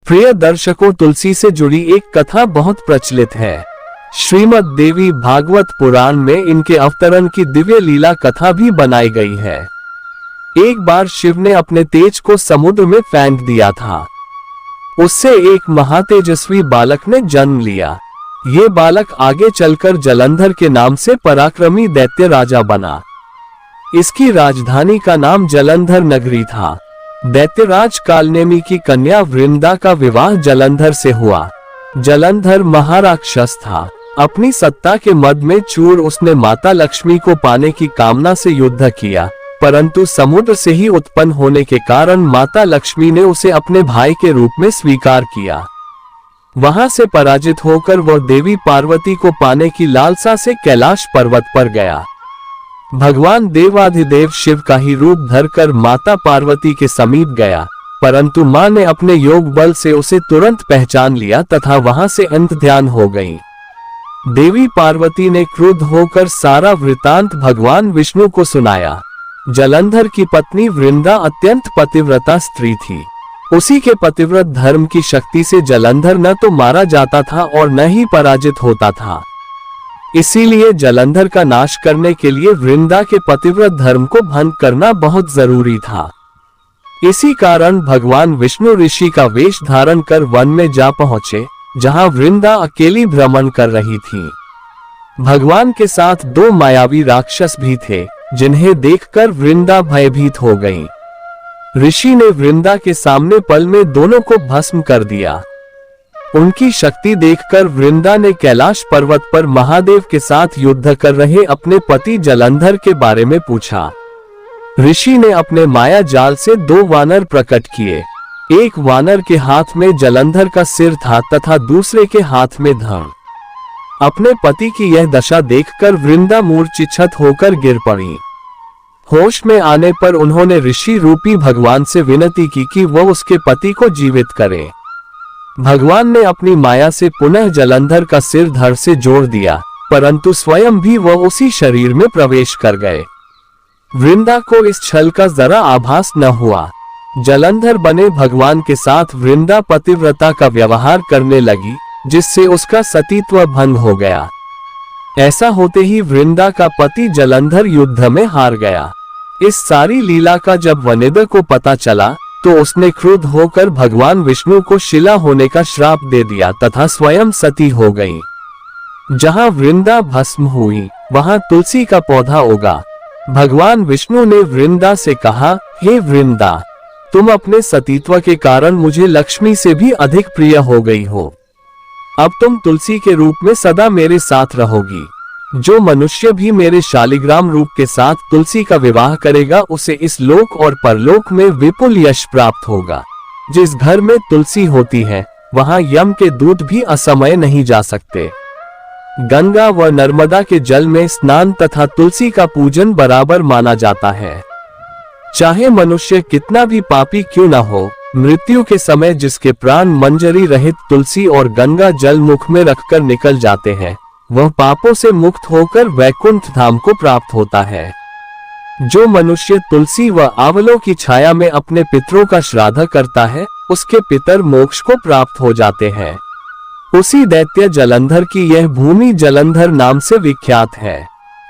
प्रिय दर्शकों, तुलसी से जुड़ी एक कथा बहुत प्रचलित है। श्रीमद् देवी भागवत पुराण में इनके अवतरण की दिव्य लीला कथा भी बनाई गई है। एक बार शिव ने अपने तेज को समुद्र में फेंक दिया था। उससे एक महातेजस्वी बालक ने जन्म लिया। ये बालक आगे चलकर जलंधर के नाम से पराक्रमी दैत्य राजा बना। इसकी राजधानी का नाम जलंधर नगरी था। दैत्यराज कालनेमी की कन्या वृंदा का विवाह जलंधर से हुआ। जलंधर महाराक्षस था। अपनी सत्ता के मद में चूर उसने माता लक्ष्मी को पाने की कामना से युद्ध किया, परंतु समुद्र से ही उत्पन्न होने के कारण माता लक्ष्मी ने उसे अपने भाई के रूप में स्वीकार किया। वहां से पराजित होकर वह देवी पार्वती को पाने की लालसा से कैलाश पर्वत पर गया। भगवान देवाधिदेव शिव का ही रूप धरकर माता पार्वती के समीप गया, परंतु मां ने अपने योग बल से उसे तुरंत पहचान लिया तथा वहां से अंत ध्यान हो गई। देवी पार्वती ने क्रुद्ध होकर सारा वृतांत भगवान विष्णु को सुनाया। जलंधर की पत्नी वृंदा अत्यंत पतिव्रता स्त्री थी। उसी के पतिव्रत धर्म की शक्ति से जलंधर न तो मारा जाता था और न ही पराजित होता था। इसीलिए जलंधर का नाश करने के लिए वृंदा के पतिव्रत धर्म को भंग करना बहुत जरूरी था। इसी कारण भगवान विष्णु ऋषि का वेश धारण कर वन में जा पहुंचे, जहां वृंदा अकेली भ्रमण कर रही थी। भगवान के साथ दो मायावी राक्षस भी थे, जिन्हें देखकर वृंदा भयभीत हो गई। ऋषि ने वृंदा के सामने पल में दोनों को भस्म कर दिया। उनकी शक्ति देखकर वृंदा ने कैलाश पर्वत पर महादेव के साथ युद्ध कर रहे अपने पति जलंधर के बारे में पूछा। ऋषि ने अपने माया जाल से दो वानर प्रकट किए। एक वानर के हाथ में जलंधर का सिर था तथा दूसरे के हाथ में धड़। अपने पति की यह दशा देखकर वृंदा मूर्छित होकर गिर पड़ी। होश में आने पर उन्होंने ऋषि रूपी भगवान से विनती की कि वह उसके पति को जीवित करे। भगवान ने अपनी माया से पुनः जलंधर का सिर धड़ से जोड़ दिया, परंतु स्वयं भी वह उसी शरीर में प्रवेश कर गए। वृंदा को इस छल का जरा आभास न हुआ। जलंधर बने भगवान के साथ वृंदा पतिव्रता का व्यवहार करने लगी, जिससे उसका सतीत्व भंग हो गया। ऐसा होते ही वृंदा का पति जलंधर युद्ध में हार गया। इस सारी लीला का जब वनिदा को पता चला तो उसने क्रुद्ध होकर भगवान विष्णु को शिला होने का श्राप दे दिया तथा स्वयं सती हो गई। जहां वृंदा भस्म हुई, वहां तुलसी का पौधा उगा। भगवान विष्णु ने वृंदा से कहा, हे वृंदा, तुम अपने सतीत्व के कारण मुझे लक्ष्मी से भी अधिक प्रिय हो गई हो। अब तुम तुलसी के रूप में सदा मेरे साथ रहोगी। जो मनुष्य भी मेरे शालिग्राम रूप के साथ तुलसी का विवाह करेगा, उसे इस लोक और परलोक में विपुल यश प्राप्त होगा। जिस घर में तुलसी होती है, वहां यम के दूत भी असमय नहीं जा सकते। गंगा व नर्मदा के जल में स्नान तथा तुलसी का पूजन बराबर माना जाता है। चाहे मनुष्य कितना भी पापी क्यों न हो, मृत्यु के समय जिसके प्राण मंजरी रहित तुलसी और गंगा जल मुख में रखकर निकल जाते हैं, वह पापों से मुक्त होकर वैकुंठ धाम को प्राप्त होता है। जो मनुष्य तुलसी व आंवलों की छाया में अपने पितरों का श्राद्ध करता है, उसके पितर मोक्ष को प्राप्त हो जाते हैं। उसी दैत्य जलंधर की यह भूमि जलंधर नाम से विख्यात है।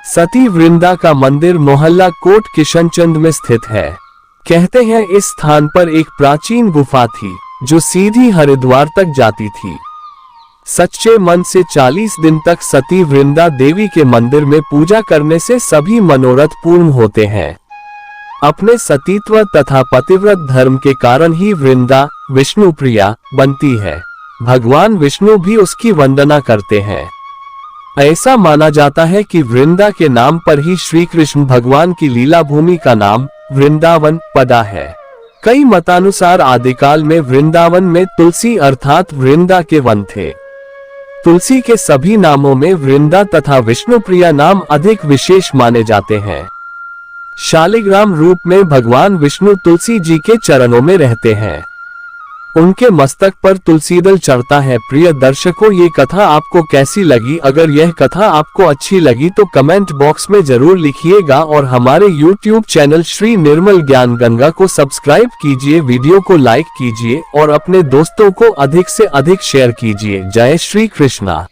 सती वृंदा का मंदिर मोहल्ला कोट किशनचंद में स्थित है। कहते हैं इस स्थान पर एक प्राचीन गुफा थी, जो सीधी हरिद्वार तक जाती थी। सच्चे मन से 40 दिन तक सती वृंदा देवी के मंदिर में पूजा करने से सभी मनोरथ पूर्ण होते हैं। अपने सतीत्व तथा पतिव्रत धर्म के कारण ही वृंदा विष्णु प्रिया बनती है। भगवान विष्णु भी उसकी वंदना करते हैं। ऐसा माना जाता है कि वृंदा के नाम पर ही श्री कृष्ण भगवान की लीला भूमि का नाम वृंदावन पड़ा है। कई मतानुसार आदिकाल में वृंदावन में तुलसी अर्थात वृंदा के वन थे। तुलसी के सभी नामों में वृंदा तथा विष्णुप्रिया नाम अधिक विशेष माने जाते हैं। शालिग्राम रूप में भगवान विष्णु तुलसी जी के चरणों में रहते हैं। उनके मस्तक पर तुलसीदल चढ़ता है। प्रिय दर्शकों, ये कथा आपको कैसी लगी? अगर यह कथा आपको अच्छी लगी तो कमेंट बॉक्स में जरूर लिखिएगा और हमारे YouTube चैनल श्री निर्मल ज्ञान गंगा को सब्सक्राइब कीजिए, वीडियो को लाइक कीजिए और अपने दोस्तों को अधिक से अधिक शेयर कीजिए। जय श्री कृष्णा।